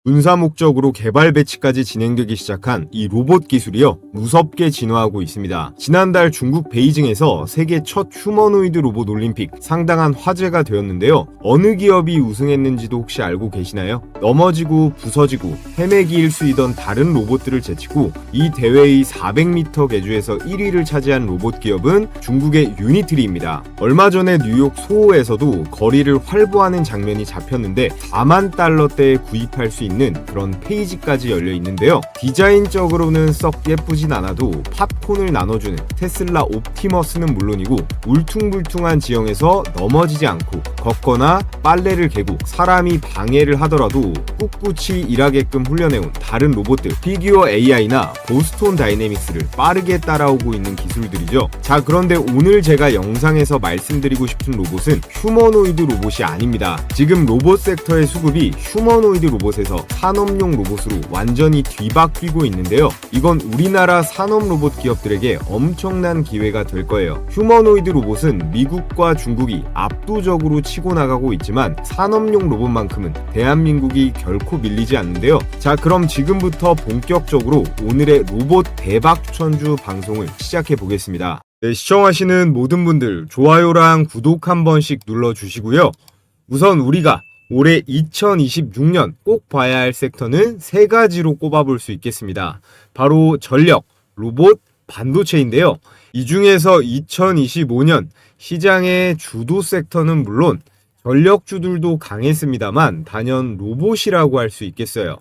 군사 목적으로 개발 배치까지 진행되기 시작한 이 로봇 기술이요, 무섭게 진화하고 있습니다. 지난달 중국 베이징에서 세계 첫 휴머노이드 로봇 올림픽, 상당한 화제가 되었는데요. 어느 기업이 우승했는지도 혹시 알고 계시나요? 넘어지고 부서지고 헤매기 일수이던 다른 로봇들을 제치고 이 대회의 400m 계주에서 1위를 차지한 로봇 기업은 중국의 유니트리입니다. 얼마 전에 뉴욕 소호에서도 거리를 활보하는 장면이 잡혔는데 4만 달러대에 구입할 수 있는 그런 페이지까지 열려 있는데요. 디자인적으로는 썩 예쁘진 않아도 팝콘을 나눠주는 테슬라 옵티머스는 물론이고, 울퉁불퉁한 지형에서 넘어지지 않고 걷거나 빨래를 개고 사람이 방해를 하더라도 꿋꿋이 일하게끔 훈련해온 다른 로봇들, 피규어 AI나 보스톤 다이내믹스를 빠르게 따라오고 있는 기술들이죠. 자, 그런데 오늘 제가 영상에서 말씀드리고 싶은 로봇은 휴머노이드 로봇이 아닙니다. 지금 로봇 섹터의 수급이 휴머노이드 로봇에서 산업용 로봇으로 완전히 뒤바뀌고 있는데요. 이건 우리나라 산업 로봇 기업들에게 엄청난 기회가 될 거예요. 휴머노이드 로봇은 미국과 중국이 압도적으로 치고 나가고 있지만 산업용 로봇만큼은 대한민국이 결코 밀리지 않는데요. 자, 그럼 지금부터 본격적으로 오늘의 로봇 대박 추천주 방송을 시작해 보겠습니다. 네, 시청하시는 모든 분들 좋아요랑 구독 한 번씩 눌러주시고요. 우선 우리가 올해 2026년 꼭 봐야 할 섹터는 세 가지로 꼽아볼 수 있겠습니다. 바로 전력, 로봇, 반도체인데요. 이 중에서 2025년 시장의 주도 섹터는 물론 전력주들도 강했습니다만 단연 로봇이라고 할 수 있겠어요.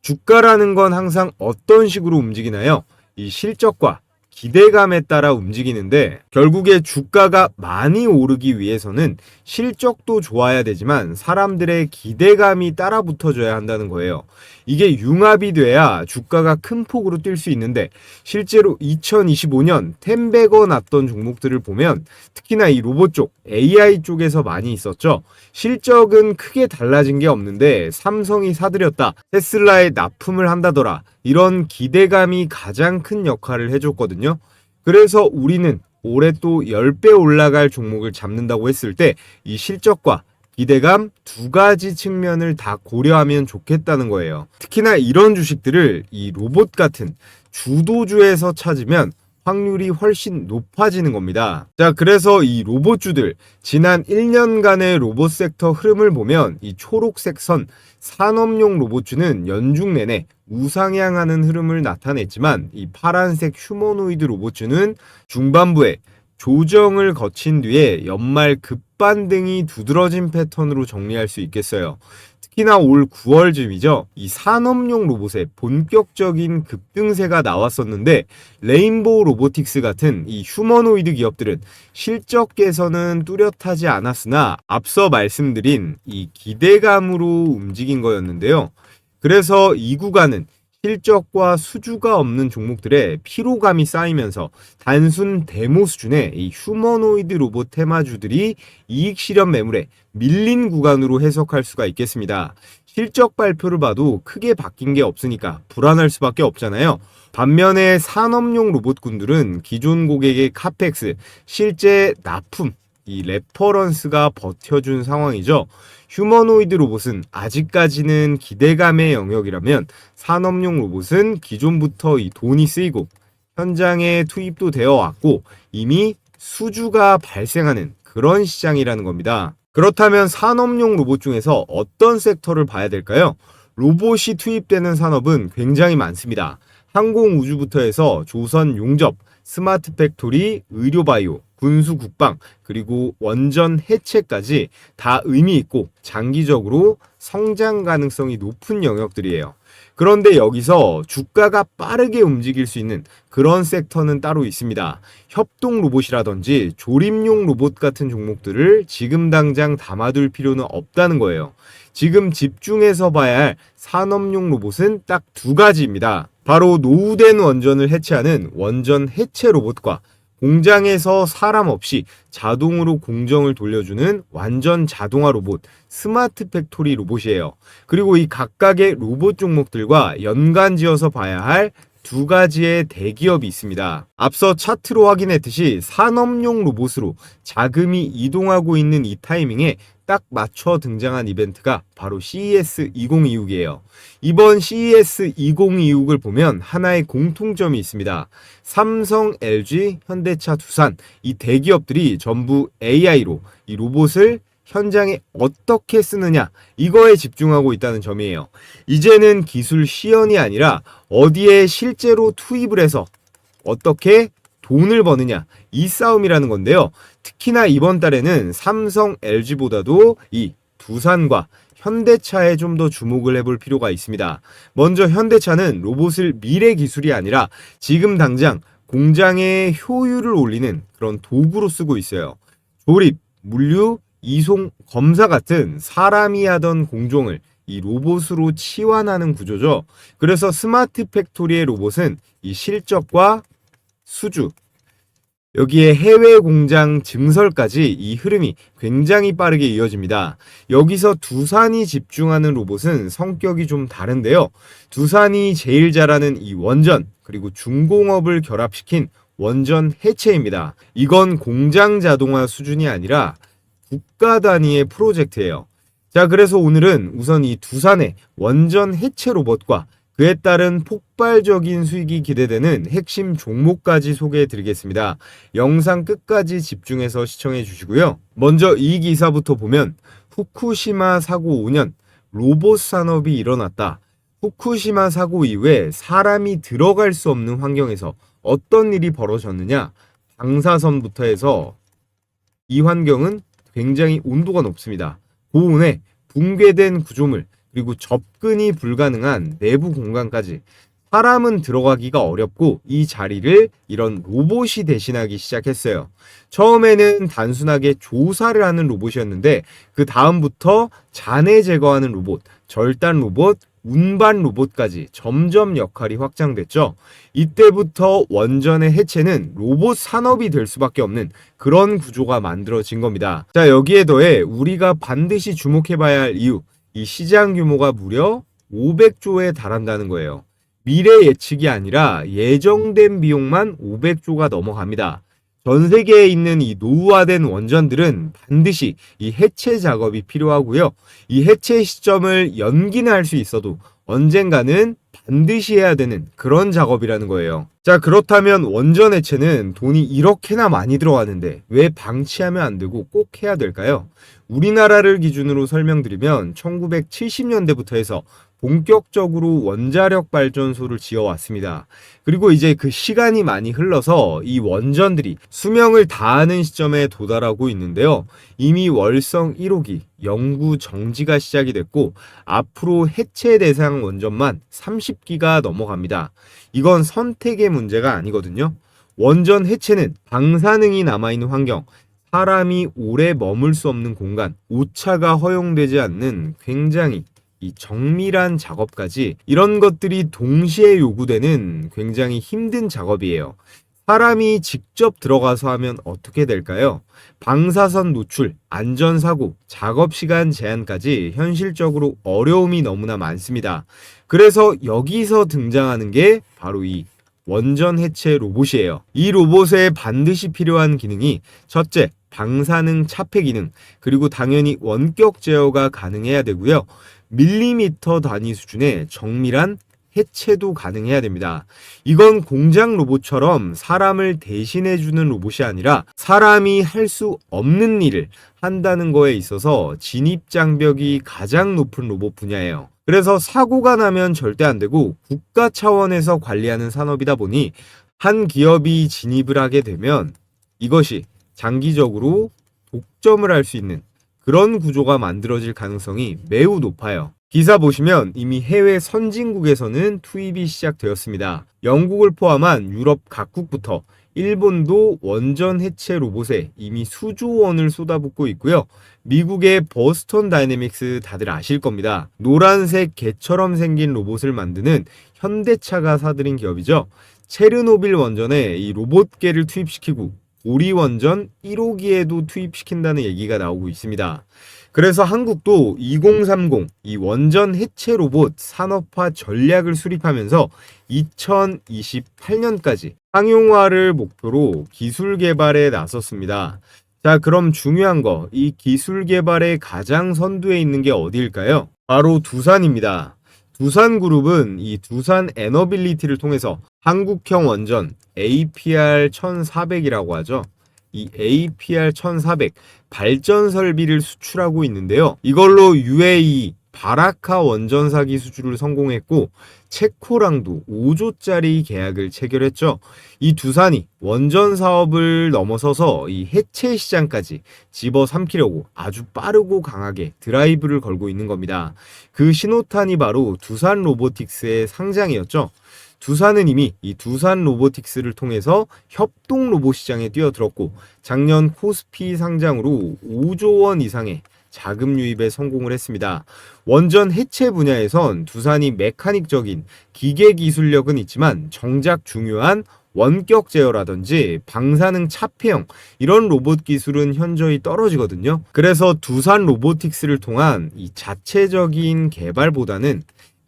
주가라는 건 항상 어떤 식으로 움직이나요? 이 실적과 기대감에 따라 움직이는데, 결국에 주가가 많이 오르기 위해서는 실적도 좋아야 되지만 사람들의 기대감이 따라 붙어줘야 한다는 거예요. 이게 융합이 돼야 주가가 큰 폭으로 뛸 수 있는데, 실제로 2025년 텐베거 났던 종목들을 보면 특히나 이 로봇 쪽, AI 쪽에서 많이 있었죠. 실적은 크게 달라진 게 없는데 삼성이 사들였다, 테슬라에 납품을 한다더라, 이런 기대감이 가장 큰 역할을 해줬거든요. 그래서 우리는 올해 또 10배 올라갈 종목을 잡는다고 했을 때 이 실적과 기대감 두 가지 측면을 다 고려하면 좋겠다는 거예요. 특히나 이런 주식들을 이 로봇 같은 주도주에서 찾으면 확률이 훨씬 높아지는 겁니다. 자, 그래서 이 로봇주들, 지난 1년간의 로봇 섹터 흐름을 보면 이 초록색 선 산업용 로봇주는 연중 내내 우상향하는 흐름을 나타냈지만, 이 파란색 휴머노이드 로봇주는 중반부에 조정을 거친 뒤에 연말 급반등이 두드러진 패턴으로 정리할 수 있겠어요. 특히나 올 9월쯤이죠. 이 산업용 로봇의 본격적인 급등세가 나왔었는데, 레인보우 로보틱스 같은 이 휴머노이드 기업들은 실적 개선은 뚜렷하지 않았으나 앞서 말씀드린 이 기대감으로 움직인 거였는데요. 그래서 이 구간은 실적과 수주가 없는 종목들의 피로감이 쌓이면서 단순 데모 수준의 이 휴머노이드 로봇 테마주들이 이익 실현 매물에 밀린 구간으로 해석할 수가 있겠습니다. 실적 발표를 봐도 크게 바뀐 게 없으니까 불안할 수밖에 없잖아요. 반면에 산업용 로봇군들은 기존 고객의 카펙스, 실제 납품, 이 레퍼런스가 버텨준 상황이죠. 휴머노이드 로봇은 아직까지는 기대감의 영역이라면 산업용 로봇은 기존부터 이 돈이 쓰이고 현장에 투입도 되어 왔고 이미 수주가 발생하는 그런 시장이라는 겁니다. 그렇다면 산업용 로봇 중에서 어떤 섹터를 봐야 될까요? 로봇이 투입되는 산업은 굉장히 많습니다. 항공우주부터 해서 조선 용접, 스마트 팩토리, 의료바이오, 군수 국방, 그리고 원전 해체까지 다 의미 있고 장기적으로 성장 가능성이 높은 영역들이에요. 그런데 여기서 주가가 빠르게 움직일 수 있는 그런 섹터는 따로 있습니다. 협동 로봇이라든지 조립용 로봇 같은 종목들을 지금 당장 담아둘 필요는 없다는 거예요. 지금 집중해서 봐야 할 산업용 로봇은 딱 두 가지입니다. 바로 노후된 원전을 해체하는 원전 해체 로봇과 공장에서 사람 없이 자동으로 공정을 돌려주는 완전 자동화 로봇, 스마트 팩토리 로봇이에요. 그리고 이 각각의 로봇 종목들과 연관지어서 봐야 할 두 가지의 대기업이 있습니다. 앞서 차트로 확인했듯이 산업용 로봇으로 자금이 이동하고 있는 이 타이밍에 딱 맞춰 등장한 이벤트가 바로 CES 2026이에요. 이번 CES 2026을 보면 하나의 공통점이 있습니다. 삼성, LG, 현대차, 두산 이 대기업들이 전부 AI로 이 로봇을 현장에 어떻게 쓰느냐 이거에 집중하고 있다는 점이에요. 이제는 기술 시연이 아니라 어디에 실제로 투입을 해서 어떻게 돈을 버느냐 이 싸움이라는 건데요. 특히나 이번 달에는 삼성, LG보다도 이 두산과 현대차에 좀 더 주목을 해볼 필요가 있습니다. 먼저 현대차는 로봇을 미래 기술이 아니라 지금 당장 공장의 효율을 올리는 그런 도구로 쓰고 있어요. 조립, 물류, 이송, 검사 같은 사람이 하던 공종을 이 로봇으로 치환하는 구조죠. 그래서 스마트 팩토리의 로봇은 이 실적과 수주, 여기에 해외 공장 증설까지 이 흐름이 굉장히 빠르게 이어집니다. 여기서 두산이 집중하는 로봇은 성격이 좀 다른데요. 두산이 제일 잘하는 이 원전, 그리고 중공업을 결합시킨 원전 해체입니다. 이건 공장 자동화 수준이 아니라 국가 단위의 프로젝트예요. 자, 그래서 오늘은 우선 이 두산의 원전 해체 로봇과 그에 따른 폭발적인 수익이 기대되는 핵심 종목까지 소개해 드리겠습니다. 영상 끝까지 집중해서 시청해 주시고요. 먼저 이 기사부터 보면 후쿠시마 사고 5년 로봇 산업이 일어났다. 후쿠시마 사고 이후에 사람이 들어갈 수 없는 환경에서 어떤 일이 벌어졌느냐? 방사선부터 해서 이 환경은 굉장히 온도가 높습니다. 고온에 붕괴된 구조물, 그리고 접근이 불가능한 내부 공간까지 사람은 들어가기가 어렵고 이 자리를 이런 로봇이 대신하기 시작했어요. 처음에는 단순하게 조사를 하는 로봇이었는데 그 다음부터 잔해 제거하는 로봇, 절단 로봇, 운반 로봇까지 점점 역할이 확장됐죠. 이때부터 원전의 해체는 로봇 산업이 될 수밖에 없는 그런 구조가 만들어진 겁니다. 자, 여기에 더해 우리가 반드시 주목해봐야 할 이유, 이 시장 규모가 무려 500조에 달한다는 거예요. 미래 예측이 아니라 예정된 비용만 500조가 넘어갑니다. 전 세계에 있는 이 노후화된 원전들은 반드시 이 해체 작업이 필요하고요. 이 해체 시점을 연기는 할 수 있어도 언젠가는 반드시 해야 되는 그런 작업이라는 거예요. 자, 그렇다면 원전 해체는 돈이 이렇게나 많이 들어가는데 왜 방치하면 안 되고 꼭 해야 될까요? 우리나라를 기준으로 설명드리면 1970년대부터 해서 본격적으로 원자력 발전소를 지어왔습니다. 그리고 이제 그 시간이 많이 흘러서 이 원전들이 수명을 다하는 시점에 도달하고 있는데요. 이미 월성 1호기 연구 정지가 시작이 됐고 앞으로 해체 대상 원전만 30기가 넘어갑니다. 이건 선택의 문제가 아니거든요. 원전 해체는 방사능이 남아있는 환경, 사람이 오래 머물 수 없는 공간, 오차가 허용되지 않는 굉장히 이 정밀한 작업까지 이런 것들이 동시에 요구되는 굉장히 힘든 작업이에요. 사람이 직접 들어가서 하면 어떻게 될까요? 방사선 노출, 안전사고, 작업시간 제한까지 현실적으로 어려움이 너무나 많습니다. 그래서 여기서 등장하는 게 바로 이 원전 해체 로봇이에요. 이 로봇에 반드시 필요한 기능이 첫째, 방사능 차폐 기능, 그리고 당연히 원격 제어가 가능해야 되고요. 밀리미터 단위 수준의 정밀한 해체도 가능해야 됩니다. 이건 공장 로봇처럼 사람을 대신해주는 로봇이 아니라 사람이 할 수 없는 일을 한다는 거에 있어서 진입장벽이 가장 높은 로봇 분야예요. 그래서 사고가 나면 절대 안 되고 국가 차원에서 관리하는 산업이다 보니 한 기업이 진입을 하게 되면 이것이 장기적으로 독점을 할 수 있는 그런 구조가 만들어질 가능성이 매우 높아요. 기사 보시면 이미 해외 선진국에서는 투입이 시작되었습니다. 영국을 포함한 유럽 각국부터 일본도 원전 해체 로봇에 이미 수조 원을 쏟아붓고 있고요. 미국의 버스턴 다이내믹스 다들 아실 겁니다. 노란색 개처럼 생긴 로봇을 만드는 현대차가 사들인 기업이죠. 체르노빌 원전에 이 로봇계를 투입시키고 우리 원전 1호기에도 투입시킨다는 얘기가 나오고 있습니다. 그래서 한국도 2030 이 원전 해체 로봇 산업화 전략을 수립하면서 2028년까지 상용화를 목표로 기술 개발에 나섰습니다. 자, 그럼 중요한 거, 이 기술 개발의 가장 선두에 있는 게 어디일까요? 바로 두산입니다. 두산그룹은 이 두산 에너빌리티를 통해서 한국형 원전 APR 1400이라고 하죠. 이 APR 1400 발전 설비를 수출하고 있는데요. 이걸로 UAE 바라카 원전사기 수주를 성공했고 체코랑도 5조짜리 계약을 체결했죠. 이 두산이 원전 사업을 넘어서서 이 해체 시장까지 집어삼키려고 아주 빠르고 강하게 드라이브를 걸고 있는 겁니다. 그 신호탄이 바로 두산 로보틱스의 상장이었죠. 두산은 이미 이 두산 로보틱스를 통해서 협동 로봇 시장에 뛰어들었고 작년 코스피 상장으로 5조 원 이상의 자금 유입에 성공을 했습니다. 원전 해체 분야에선 두산이 메카닉적인 기계 기술력은 있지만 정작 중요한 원격 제어라든지 방사능 차폐형 이런 로봇 기술은 현저히 떨어지거든요. 그래서 두산 로보틱스를 통한 이 자체적인 개발보다는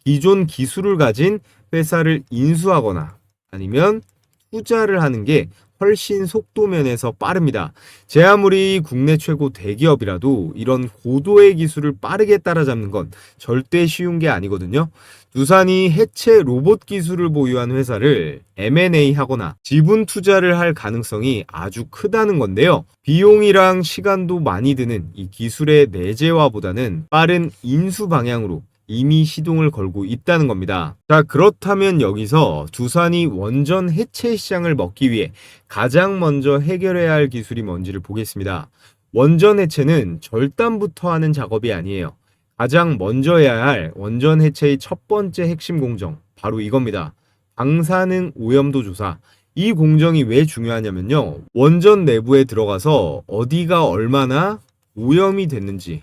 기존 기술을 가진 회사를 인수하거나 아니면 투자를 하는 게 훨씬 속도 면에서 빠릅니다. 제 아무리 국내 최고 대기업이라도 이런 고도의 기술을 빠르게 따라잡는 건 절대 쉬운 게 아니거든요. 두산이 해체 로봇 기술을 보유한 회사를 M&A 하거나 지분 투자를 할 가능성이 아주 크다는 건데요. 비용이랑 시간도 많이 드는 이 기술의 내재화보다는 빠른 인수 방향으로 이미 시동을 걸고 있다는 겁니다. 자, 그렇다면 여기서 두산이 원전 해체 시장을 먹기 위해 가장 먼저 해결해야 할 기술이 뭔지를 보겠습니다. 원전 해체는 절단부터 하는 작업이 아니에요. 가장 먼저 해야 할 원전 해체의 첫 번째 핵심 공정, 바로 이겁니다. 방사능 오염도 조사. 이 공정이 왜 중요하냐면요. 원전 내부에 들어가서 어디가 얼마나 오염이 됐는지,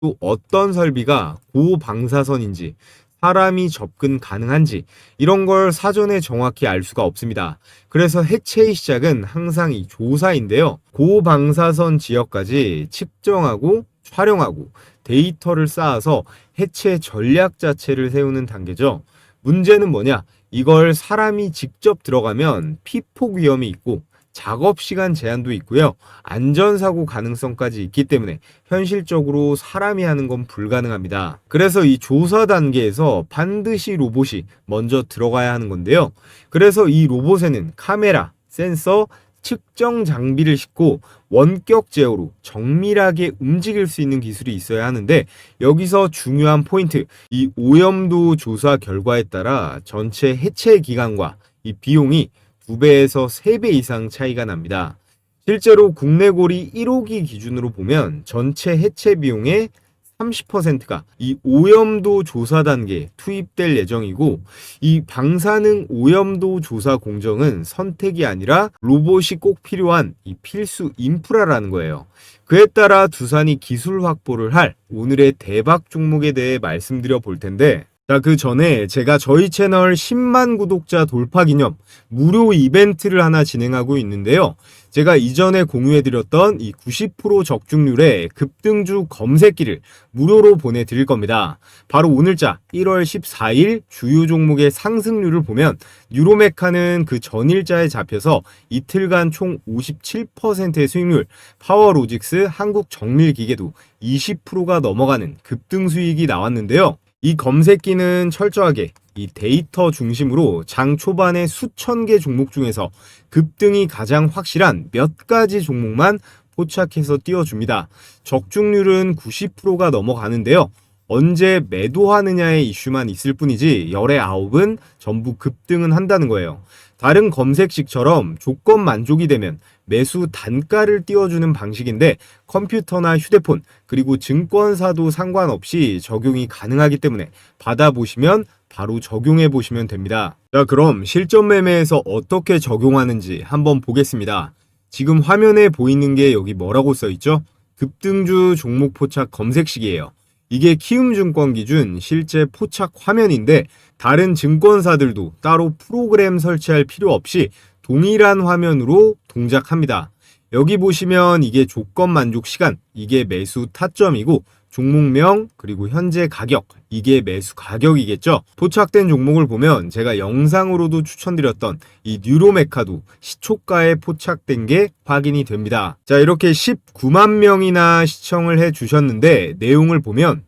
또 어떤 설비가 고방사선인지, 사람이 접근 가능한지 이런 걸 사전에 정확히 알 수가 없습니다. 그래서 해체의 시작은 항상 이 조사인데요. 고방사선 지역까지 측정하고 촬영하고 데이터를 쌓아서 해체 전략 자체를 세우는 단계죠. 문제는 뭐냐? 이걸 사람이 직접 들어가면 피폭 위험이 있고 작업 시간 제한도 있고요. 안전사고 가능성까지 있기 때문에 현실적으로 사람이 하는 건 불가능합니다. 그래서 이 조사 단계에서 반드시 로봇이 먼저 들어가야 하는 건데요. 그래서 이 로봇에는 카메라, 센서, 측정 장비를 싣고 원격 제어로 정밀하게 움직일 수 있는 기술이 있어야 하는데 여기서 중요한 포인트, 이 오염도 조사 결과에 따라 전체 해체 기간과 이 비용이 2배에서 3배 이상 차이가 납니다. 실제로 국내 고리 1호기 기준으로 보면 전체 해체 비용의 30%가 이 오염도 조사 단계에 투입될 예정이고 이 방사능 오염도 조사 공정은 선택이 아니라 로봇이 꼭 필요한 이 필수 인프라라는 거예요. 그에 따라 두산이 기술 확보를 할 오늘의 대박 종목에 대해 말씀드려 볼 텐데 자, 그 전에 제가 저희 채널 10만 구독자 돌파 기념 무료 이벤트를 하나 진행하고 있는데요. 제가 이전에 공유해드렸던 이 90% 적중률의 급등주 검색기를 무료로 보내드릴 겁니다. 바로 오늘자 1월 14일 주요 종목의 상승률을 보면 뉴로메카는 그 전일자에 잡혀서 이틀간 총 57%의 수익률, 파워로직스, 한국정밀기계도 20%가 넘어가는 급등 수익이 나왔는데요. 이 검색기는 철저하게 이 데이터 중심으로 장 초반에 수천 개 종목 중에서 급등이 가장 확실한 몇 가지 종목만 포착해서 띄워줍니다. 적중률은 90%가 넘어가는데요. 언제 매도하느냐의 이슈만 있을 뿐이지 열의 9은 전부 급등은 한다는 거예요. 다른 검색식처럼 조건 만족이 되면 매수 단가를 띄워주는 방식인데 컴퓨터나 휴대폰 그리고 증권사도 상관없이 적용이 가능하기 때문에 받아보시면 바로 적용해 보시면 됩니다. 자, 그럼 실전 매매에서 어떻게 적용하는지 한번 보겠습니다. 지금 화면에 보이는 게 여기 뭐라고 써있죠? 급등주 종목 포착 검색식이에요. 이게 키움증권 기준 실제 포착 화면인데 다른 증권사들도 따로 프로그램 설치할 필요 없이 동일한 화면으로 동작합니다. 여기 보시면 이게 조건 만족 시간, 이게 매수 타점이고 종목명, 그리고 현재 가격, 이게 매수 가격이겠죠. 포착된 종목을 보면 제가 영상으로도 추천드렸던 이 뉴로메카도 시초가에 포착된 게 확인이 됩니다. 자, 이렇게 19만 명이나 시청을 해 주셨는데 내용을 보면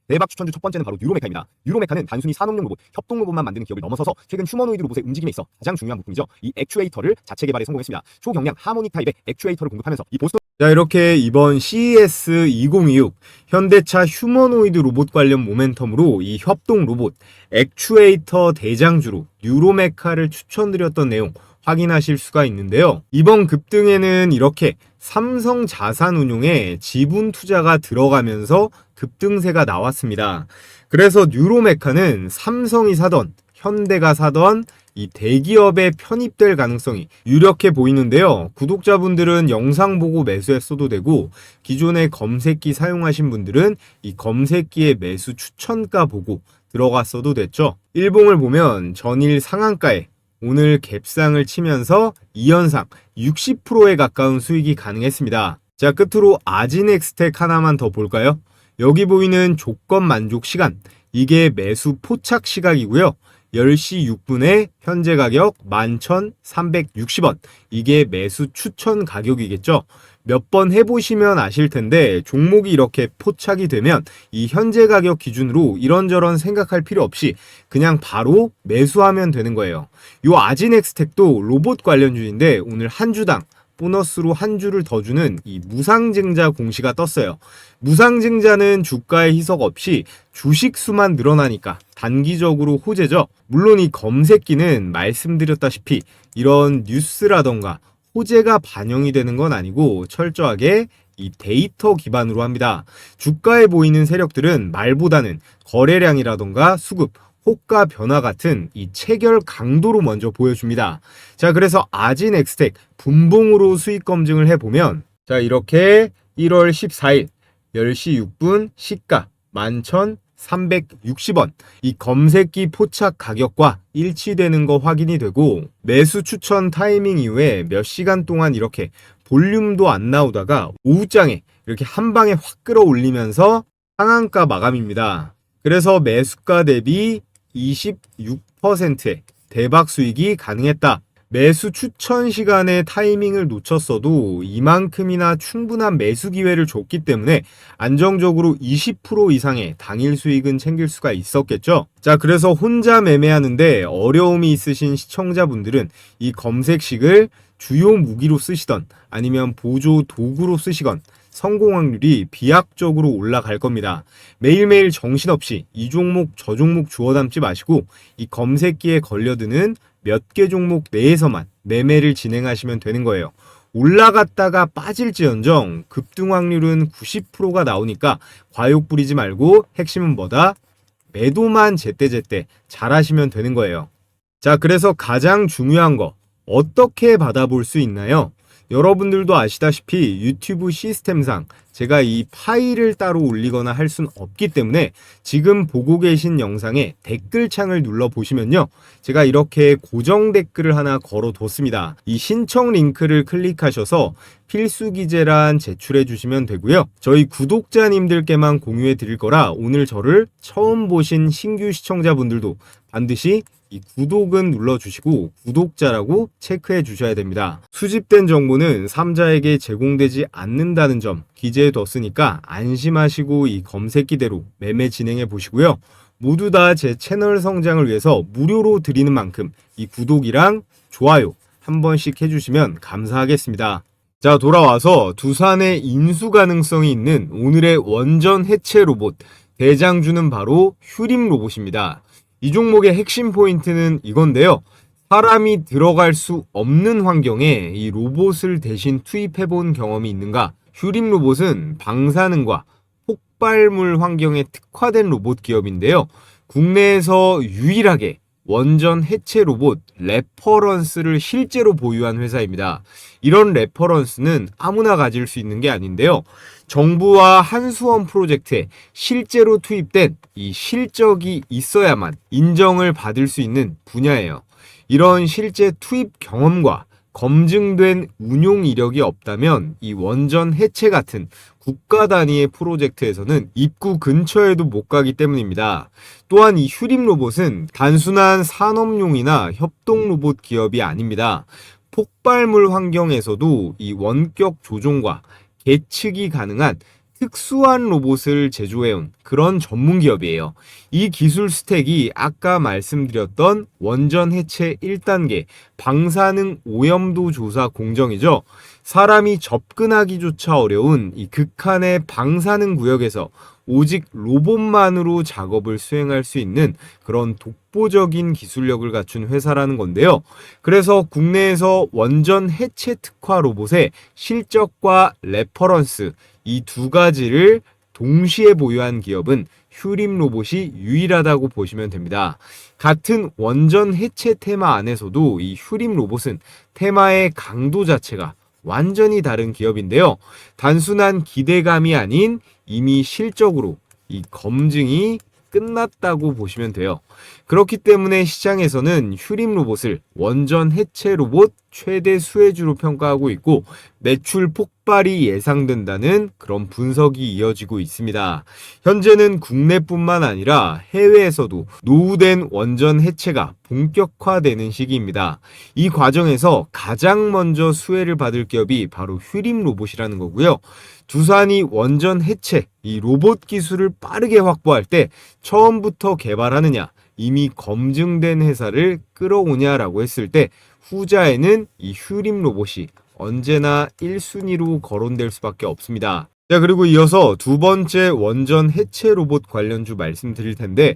대박 추천주 첫 번째는 바로 뉴로메카입니다. 뉴로메카는 단순히 산업용 로봇, 협동 로봇만 만드는 기업을 넘어서서 최근 휴머노이드 로봇의 움직임에 있어 가장 중요한 부품이죠. 이 액추에이터를 자체 개발에 성공했습니다. 초경량 하모닉 타입의 액추에이터를 공급하면서 이 보스턴. 자, 이렇게 이번 CES 2026 현대차 휴머노이드 로봇 관련 모멘텀으로 이 협동 로봇 액추에이터 대장주로 뉴로메카를 추천드렸던 내용 확인하실 수가 있는데요. 이번 급등에는 이렇게 삼성 자산운용에 지분 투자가 들어가면서 급등세가 나왔습니다. 그래서 뉴로메카는 삼성이 사던, 현대가 사던 이 대기업에 편입될 가능성이 유력해 보이는데요. 구독자분들은 영상 보고 매수했어도 되고 기존의 검색기 사용하신 분들은 이 검색기의 매수 추천가 보고 들어갔어도 됐죠. 일봉을 보면 전일 상한가에 오늘 갭상을 치면서 2연상 60%에 가까운 수익이 가능했습니다. 자, 끝으로 아진엑스텍 하나만 더 볼까요? 여기 보이는 조건 만족 시간, 이게 매수 포착 시각이고요. 10시 6분에 현재 가격 11,360원, 이게 매수 추천 가격이겠죠. 몇 번 해보시면 아실 텐데 종목이 이렇게 포착이 되면 이 현재 가격 기준으로 이런저런 생각할 필요 없이 그냥 바로 매수하면 되는 거예요. 요 아진엑스텍도 로봇 관련주인데 오늘 한 주당 보너스로 한 주를 더 주는 이 무상증자 공시가 떴어요. 무상증자는 주가의 희석 없이 주식 수만 늘어나니까 단기적으로 호재죠. 물론 이 검색기는 말씀드렸다시피 이런 뉴스라던가 호재가 반영이 되는 건 아니고 철저하게 이 데이터 기반으로 합니다. 주가에 보이는 세력들은 말보다는 거래량이라던가 수급, 호가 변화 같은 이 체결 강도로 먼저 보여줍니다. 자, 그래서 아진엑스텍 분봉으로 수익 검증을 해보면 자, 이렇게 1월 14일 10시 6분 시가 11,360원, 이 검색기 포착 가격과 일치되는 거 확인이 되고 매수 추천 타이밍 이후에 몇 시간 동안 이렇게 볼륨도 안 나오다가 오후장에 이렇게 한 방에 확 끌어올리면서 상한가 마감입니다. 그래서 매수가 대비 26%의 대박 수익이 가능했다. 매수 추천 시간에 타이밍을 놓쳤어도 이만큼이나 충분한 매수 기회를 줬기 때문에 안정적으로 20% 이상의 당일 수익은 챙길 수가 있었겠죠. 자, 그래서 혼자 매매하는데 어려움이 있으신 시청자분들은 이 검색식을 주요 무기로 쓰시던 아니면 보조 도구로 쓰시건 성공 확률이 비약적으로 올라갈 겁니다. 매일매일 정신없이 이 종목 저 종목 주워 담지 마시고 이 검색기에 걸려드는 몇 개 종목 내에서만 매매를 진행하시면 되는 거예요. 올라갔다가 빠질지언정 급등 확률은 90%가 나오니까 과욕 부리지 말고 핵심은 뭐다? 매도만 제때제때 잘 하시면 되는 거예요. 자, 그래서 가장 중요한 거 어떻게 받아볼 수 있나요? 여러분들도 아시다시피 유튜브 시스템상 제가 이 파일을 따로 올리거나 할 수는 없기 때문에 지금 보고 계신 영상에 댓글창을 눌러보시면요, 제가 이렇게 고정 댓글을 하나 걸어뒀습니다. 이 신청 링크를 클릭하셔서 필수 기재란 제출해 주시면 되고요. 저희 구독자님들께만 공유해 드릴 거라 오늘 저를 처음 보신 신규 시청자분들도 반드시 이 구독은 눌러주시고 구독자라고 체크해 주셔야 됩니다. 수집된 정보는 3자에게 제공되지 않는다는 점 기재해 뒀으니까 안심하시고 이 검색기대로 매매 진행해 보시고요. 모두 다 제 채널 성장을 위해서 무료로 드리는 만큼 이 구독이랑 좋아요 한 번씩 해주시면 감사하겠습니다. 자, 돌아와서 두산의 인수 가능성이 있는 오늘의 원전 해체 로봇 대장주는 바로 휴림 로봇입니다. 이 종목의 핵심 포인트는 이건데요. 사람이 들어갈 수 없는 환경에 이 로봇을 대신 투입해 본 경험이 있는가? 휴림 로봇은 방사능과 폭발물 환경에 특화된 로봇 기업인데요. 국내에서 유일하게 원전 해체 로봇 레퍼런스를 실제로 보유한 회사입니다. 이런 레퍼런스는 아무나 가질 수 있는 게 아닌데요. 정부와 한수원 프로젝트에 실제로 투입된 이 실적이 있어야만 인정을 받을 수 있는 분야예요. 이런 실제 투입 경험과 검증된 운용 이력이 없다면 이 원전 해체 같은 국가 단위의 프로젝트에서는 입구 근처에도 못 가기 때문입니다. 또한 이 휴림 로봇은 단순한 산업용이나 협동 로봇 기업이 아닙니다. 폭발물 환경에서도 이 원격 조종과 계측이 가능한 특수한 로봇을 제조해온 그런 전문 기업이에요. 이 기술 스택이 아까 말씀드렸던 원전 해체 1단계 방사능 오염도 조사 공정이죠. 사람이 접근하기조차 어려운 이 극한의 방사능 구역에서 오직 로봇만으로 작업을 수행할 수 있는 그런 독보적인 기술력을 갖춘 회사라는 건데요. 그래서 국내에서 원전 해체 특화 로봇의 실적과 레퍼런스 이 두 가지를 동시에 보유한 기업은 휴림 로봇이 유일하다고 보시면 됩니다. 같은 원전 해체 테마 안에서도 이 휴림 로봇은 테마의 강도 자체가 완전히 다른 기업인데요. 단순한 기대감이 아닌 이미 실적으로 이 검증이 끝났다고 보시면 돼요. 그렇기 때문에 시장에서는 휴림 로봇을 원전 해체 로봇 최대 수혜주로 평가하고 있고 매출 폭발이 예상된다는 그런 분석이 이어지고 있습니다. 현재는 국내뿐만 아니라 해외에서도 노후된 원전 해체가 본격화되는 시기입니다. 이 과정에서 가장 먼저 수혜를 받을 기업이 바로 휴림 로봇이라는 거고요. 두산이 원전 해체, 이 로봇 기술을 빠르게 확보할 때 처음부터 개발하느냐, 이미 검증된 회사를 끌어오냐라고 했을 때 후자에는 이 휴림 로봇이 언제나 1순위로 거론될 수밖에 없습니다. 자, 그리고 이어서 두 번째 원전 해체 로봇 관련주 말씀드릴 텐데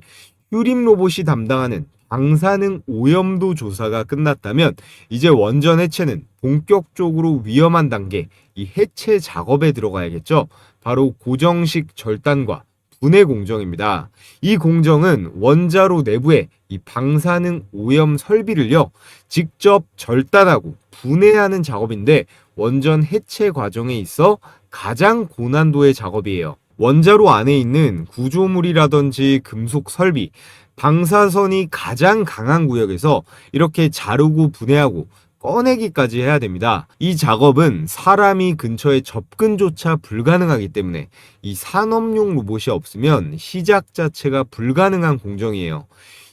휴림 로봇이 담당하는 방사능 오염도 조사가 끝났다면 이제 원전 해체는 본격적으로 위험한 단계, 이 해체 작업에 들어가야겠죠. 바로 고정식 절단과 분해 공정입니다. 이 공정은 원자로 내부에 이 방사능 오염 설비를요, 직접 절단하고 분해하는 작업인데 원전 해체 과정에 있어 가장 고난도의 작업이에요. 원자로 안에 있는 구조물이라든지 금속 설비, 방사선이 가장 강한 구역에서 이렇게 자르고 분해하고 꺼내기까지 해야 됩니다. 이 작업은 사람이 근처에 접근조차 불가능하기 때문에 이 산업용 로봇이 없으면 시작 자체가 불가능한 공정이에요.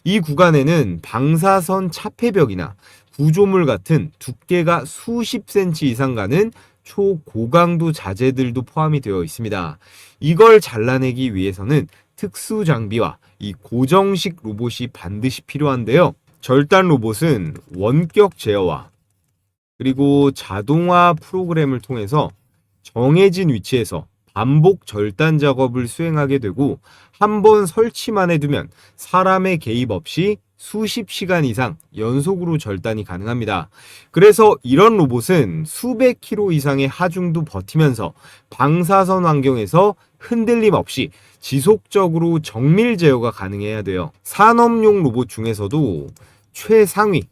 이 구간에는 방사선 차폐벽이나 구조물 같은 두께가 수십 센치 이상 가는 초고강도 자재들도 포함이 되어 있습니다. 이걸 잘라내기 위해서는 특수 장비와 이 고정식 로봇이 반드시 필요한데요. 절단 로봇은 원격 제어와 그리고 자동화 프로그램을 통해서 정해진 위치에서 반복 절단 작업을 수행하게 되고 한 번 설치만 해두면 사람의 개입 없이 수십 시간 이상 연속으로 절단이 가능합니다. 그래서 이런 로봇은 수백 킬로 이상의 하중도 버티면서 방사선 환경에서 흔들림 없이 지속적으로 정밀 제어가 가능해야 돼요. 산업용 로봇 중에서도 최상위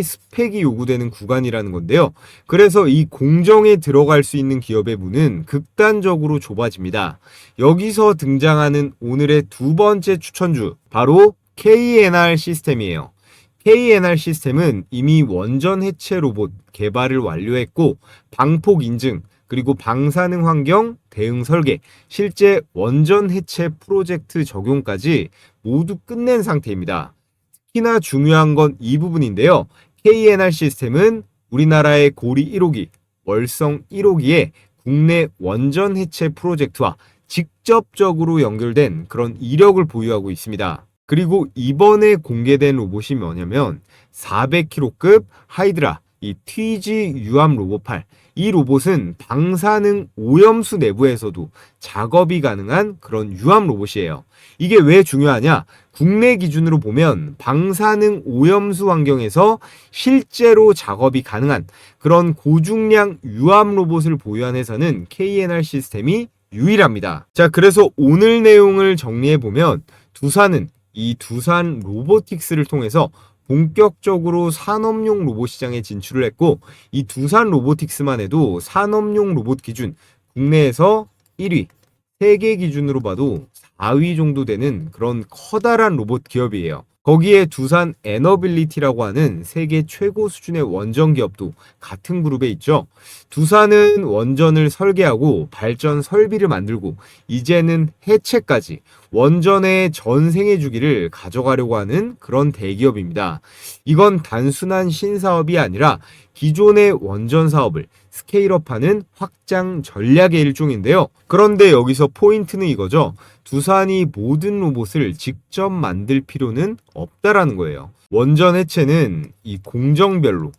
스펙이 요구되는 구간이라는 건데요. 그래서 이 공정에 들어갈 수 있는 기업의 문은 극단적으로 좁아집니다. 여기서 등장하는 오늘의 두 번째 추천주, 바로 KNR 시스템이에요. KNR 시스템은 이미 원전 해체 로봇 개발을 완료했고 방폭 인증, 그리고 방사능 환경 대응 설계, 실제 원전 해체 프로젝트 적용까지 모두 끝낸 상태입니다. 특히나 중요한 건 이 부분인데요. KNR 시스템은 우리나라의 고리 1호기, 월성 1호기의 국내 원전 해체 프로젝트와 직접적으로 연결된 그런 이력을 보유하고 있습니다. 그리고 이번에 공개된 로봇이 뭐냐면 400kg급 하이드라, 이 TG 유압 로봇8. 이 로봇은 방사능 오염수 내부에서도 작업이 가능한 그런 유압 로봇이에요. 이게 왜 중요하냐? 국내 기준으로 보면 방사능 오염수 환경에서 실제로 작업이 가능한 그런 고중량 유압 로봇을 보유한 회사는 KNR 시스템이 유일합니다. 자, 그래서 오늘 내용을 정리해보면 두산은 이 두산 로보틱스를 통해서 본격적으로 산업용 로봇 시장에 진출을 했고 이 두산 로보틱스만 해도 산업용 로봇 기준 국내에서 1위, 세계 기준으로 봐도 4위 정도 되는 그런 커다란 로봇 기업이에요. 거기에 두산 에너빌리티라고 하는 세계 최고 수준의 원전 기업도 같은 그룹에 있죠. 두산은 원전을 설계하고 발전 설비를 만들고 이제는 해체까지 원전의 전생애 주기를 가져가려고 하는 그런 대기업입니다. 이건 단순한 신사업이 아니라 기존의 원전 사업을 스케일업하는 확장 전략의 일종인데요. 그런데 여기서 포인트는 이거죠. 두산이 모든 로봇을 직접 만들 필요는 없다라는 거예요. 원전 해체는 이 공정별로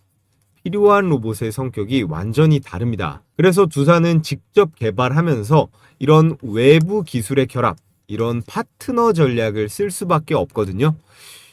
필요한 로봇의 성격이 완전히 다릅니다. 그래서 두산은 직접 개발하면서 이런 외부 기술의 결합, 이런 파트너 전략을 쓸 수밖에 없거든요.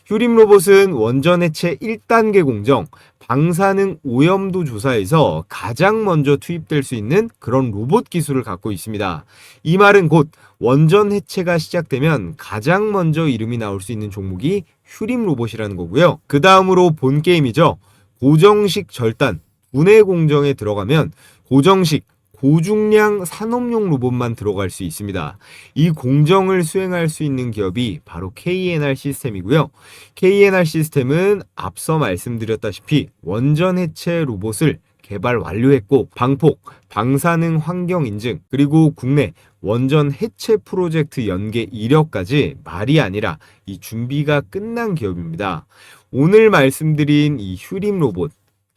휴림 로봇은 원전 해체 1단계 공정, 방사능 오염도 조사에서 가장 먼저 투입될 수 있는 그런 로봇 기술을 갖고 있습니다. 이 말은 곧 원전 해체가 시작되면 가장 먼저 이름이 나올 수 있는 종목이 휴림 로봇이라는 거고요. 그 다음으로 본 게임이죠. 고정식 절단, 분해 공정에 들어가면 고정식 고중량 산업용 로봇만 들어갈 수 있습니다. 이 공정을 수행할 수 있는 기업이 바로 KNR 시스템이고요. KNR 시스템은 앞서 말씀드렸다시피 원전 해체 로봇을 개발 완료했고 방폭, 방사능 환경 인증, 그리고 국내 원전 해체 프로젝트 연계 이력까지 말이 아니라 이 준비가 끝난 기업입니다. 오늘 말씀드린 이 휴림 로봇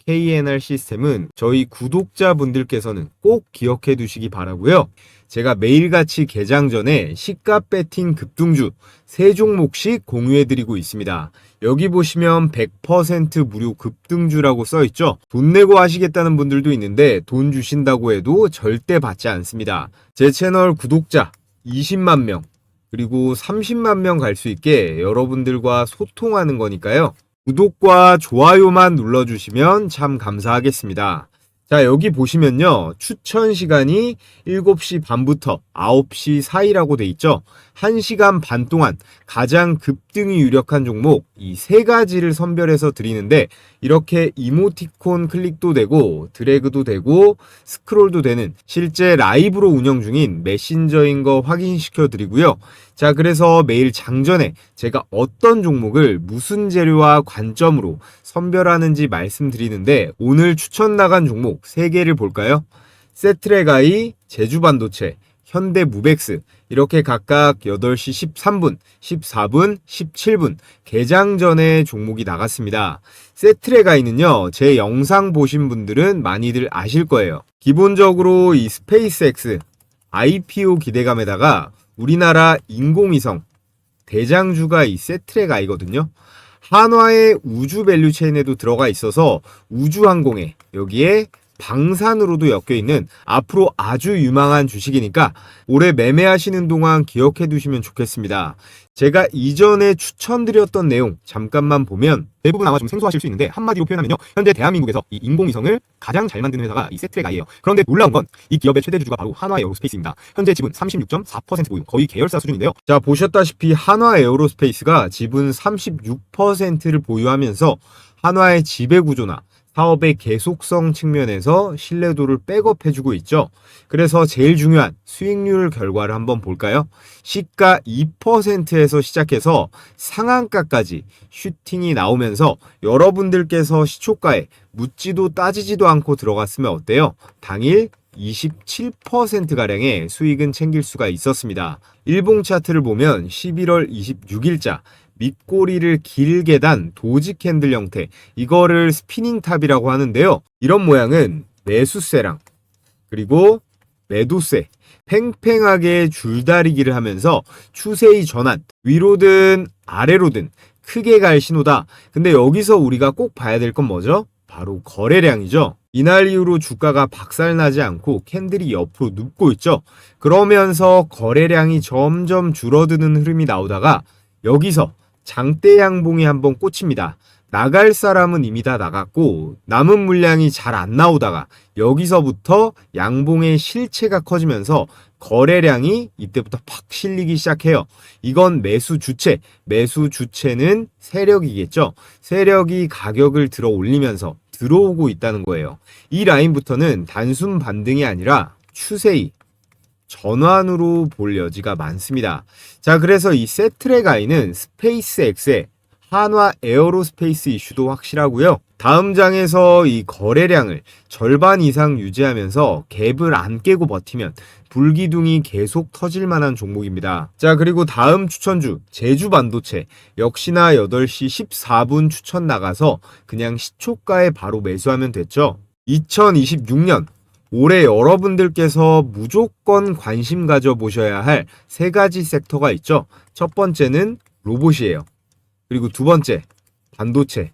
KNR 시스템은 저희 구독자분들께서는 꼭 기억해 두시기 바라고요. 제가 매일같이 개장 전에 시가 배팅 급등주 3종목씩 공유해 드리고 있습니다. 여기 보시면 100% 무료 급등주라고 써있죠. 돈 내고 하시겠다는 분들도 있는데 돈 주신다고 해도 절대 받지 않습니다. 제 채널 구독자 20만 명 그리고 30만 명 갈 수 있게 여러분들과 소통하는 거니까요. 구독과 좋아요만 눌러주시면 참 감사하겠습니다. 자, 여기 보시면요. 추천 시간이 7시 반부터 9시 사이라고 돼 있죠. 1시간 반 동안 가장 급등이 유력한 종목 이 3가지를 선별해서 드리는데 이렇게 이모티콘 클릭도 되고 드래그도 되고 스크롤도 되는 실제 라이브로 운영 중인 메신저인 거 확인시켜 드리고요. 자, 그래서 매일 장전에 제가 어떤 종목을 무슨 재료와 관점으로 선별하는지 말씀드리는데 오늘 추천 나간 종목 3개를 볼까요? 세트레가이, 제주반도체, 현대무벡스 이렇게 각각 8시 13분, 14분, 17분 개장 전에 종목이 나갔습니다. 세트레가이는요. 제 영상 보신 분들은 많이들 아실 거예요. 기본적으로 이 스페이스X IPO 기대감에다가 우리나라 인공위성 대장주가 이 세트레가이거든요. 한화의 우주 밸류체인에도 들어가 있어서 우주항공에 여기에 방산으로도 엮여 있는 앞으로 아주 유망한 주식이니까 올해 매매하시는 동안 기억해 두시면 좋겠습니다. 제가 이전에 추천드렸던 내용 잠깐만 보면 대부분 아마 좀 생소하실 수 있는데 한마디로 표현하면요. 현재 대한민국에서 이 인공위성을 가장 잘 만드는 회사가 이 세트레가이예요. 그런데 놀라운 건 이 기업의 최대 주주가 바로 한화 에어로스페이스입니다. 현재 지분 36.4% 보유, 거의 계열사 수준인데요. 자, 보셨다시피 한화 에어로스페이스가 지분 36%를 보유하면서 한화의 지배구조나 사업의 계속성 측면에서 신뢰도를 백업해주고 있죠. 그래서 제일 중요한 수익률 결과를 한번 볼까요? 시가 2%에서 시작해서 상한가까지 슈팅이 나오면서 여러분들께서 시초가에 묻지도 따지지도 않고 들어갔으면 어때요? 당일 27%가량의 수익은 챙길 수가 있었습니다. 일봉 차트를 보면 11월 26일자 밑꼬리를 길게 단 도지 캔들 형태, 이거를 스피닝 탑이라고 하는데요. 이런 모양은 매수세랑 그리고 매도세 팽팽하게 줄다리기를 하면서 추세의 전환, 위로든 아래로든 크게 갈 신호다. 근데 여기서 우리가 꼭 봐야 될 건 뭐죠? 바로 거래량이죠. 이날 이후로 주가가 박살나지 않고 캔들이 옆으로 눕고 있죠. 그러면서 거래량이 점점 줄어드는 흐름이 나오다가 여기서 장대 양봉이 한번 꽂힙니다. 나갈 사람은 이미 다 나갔고 남은 물량이 잘 안 나오다가 여기서부터 양봉의 실체가 커지면서 거래량이 이때부터 팍 실리기 시작해요. 이건 매수 주체는 세력이겠죠. 세력이 가격을 들어 올리면서 들어오고 있다는 거예요. 이 라인부터는 단순 반등이 아니라 추세의 전환으로 볼 여지가 많습니다. 자, 그래서 이 세트레가이는 스페이스X의 한화 에어로스페이스 이슈도 확실하고요. 다음 장에서 이 거래량을 절반 이상 유지하면서 갭을 안 깨고 버티면 불기둥이 계속 터질 만한 종목입니다. 자, 그리고 다음 추천주 제주반도체 역시나 8시 14분 추천 나가서 그냥 시초가에 바로 매수하면 됐죠. 2026년 올해 여러분들께서 무조건 관심 가져보셔야 할 세 가지 섹터가 있죠. 첫 번째는 로봇이에요. 그리고 두 번째, 반도체.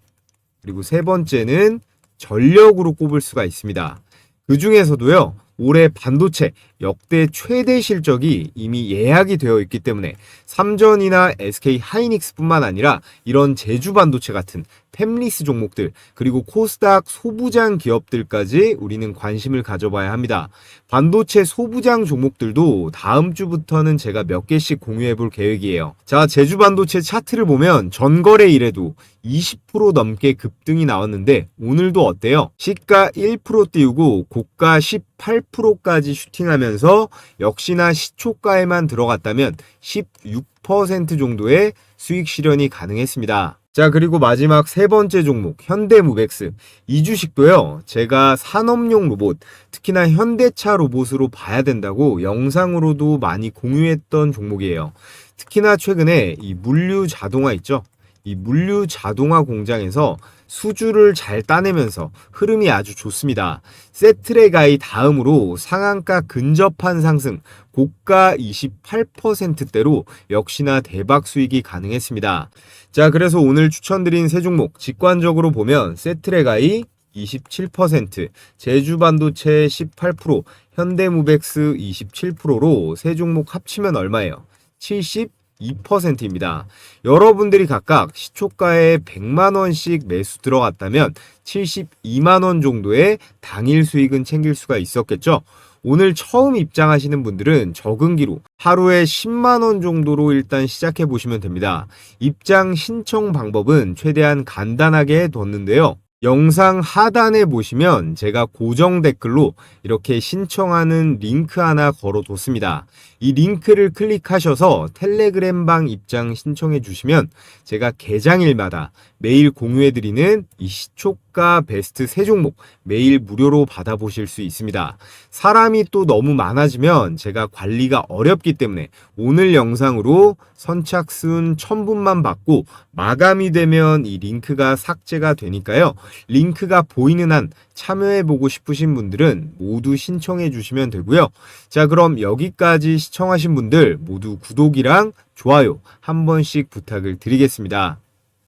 그리고 세 번째는 전력으로 꼽을 수가 있습니다. 그 중에서도요, 올해 반도체 역대 최대 실적이 이미 예약이 되어 있기 때문에 삼전이나 SK 하이닉스뿐만 아니라 이런 제주 반도체 같은 팹리스 종목들 그리고 코스닥 소부장 기업들까지 우리는 관심을 가져봐야 합니다. 반도체 소부장 종목들도 다음 주부터는 제가 몇 개씩 공유해 볼 계획이에요. 자, 제주 반도체 차트를 보면 전거래 일에도 20% 넘게 급등이 나왔는데 오늘도 어때요? 시가 1% 띄우고 고가 18%까지 슈팅하면서 역시나 시초가에만 들어갔다면 16% 정도의 수익 실현이 가능했습니다. 자, 그리고 마지막 세 번째 종목 현대무벡스. 이 주식도요, 제가 산업용 로봇, 특히나 현대차 로봇으로 봐야 된다고 영상으로도 많이 공유했던 종목이에요. 특히나 최근에 이 물류 자동화 있죠? 이 물류 자동화 공장에서 수주를 잘 따내면서 흐름이 아주 좋습니다. 세트레가이 다음으로 상한가 근접한 상승, 고가 28%대로 역시나 대박 수익이 가능했습니다. 자, 그래서 오늘 추천드린 세 종목 직관적으로 보면 세트레가이 27%, 제주반도체 18%, 현대무벡스 27%로 세 종목 합치면 얼마예요? 72%입니다. 여러분들이 각각 시초가에 100만원씩 매수 들어갔다면 72만원 정도의 당일 수익은 챙길 수가 있었겠죠? 오늘 처음 입장하시는 분들은 적응기로 하루에 10만원 정도로 일단 시작해 보시면 됩니다. 입장 신청 방법은 최대한 간단하게 해뒀는데요. 영상 하단에 보시면 제가 고정 댓글로 이렇게 신청하는 링크 하나 걸어뒀습니다. 이 링크를 클릭하셔서 텔레그램방 입장 신청해 주시면 제가 개장일마다 매일 공유해드리는 이 시초가 베스트 세 종목 매일 무료로 받아보실 수 있습니다. 사람이 또 너무 많아지면 제가 관리가 어렵기 때문에 오늘 영상으로 선착순 1000분만 받고 마감이 되면 이 링크가 삭제가 되니까요. 링크가 보이는 한 참여해보고 싶으신 분들은 모두 신청해 주시면 되고요. 자, 그럼 여기까지 시청하신 분들 모두 구독이랑 좋아요 한 번씩 부탁을 드리겠습니다.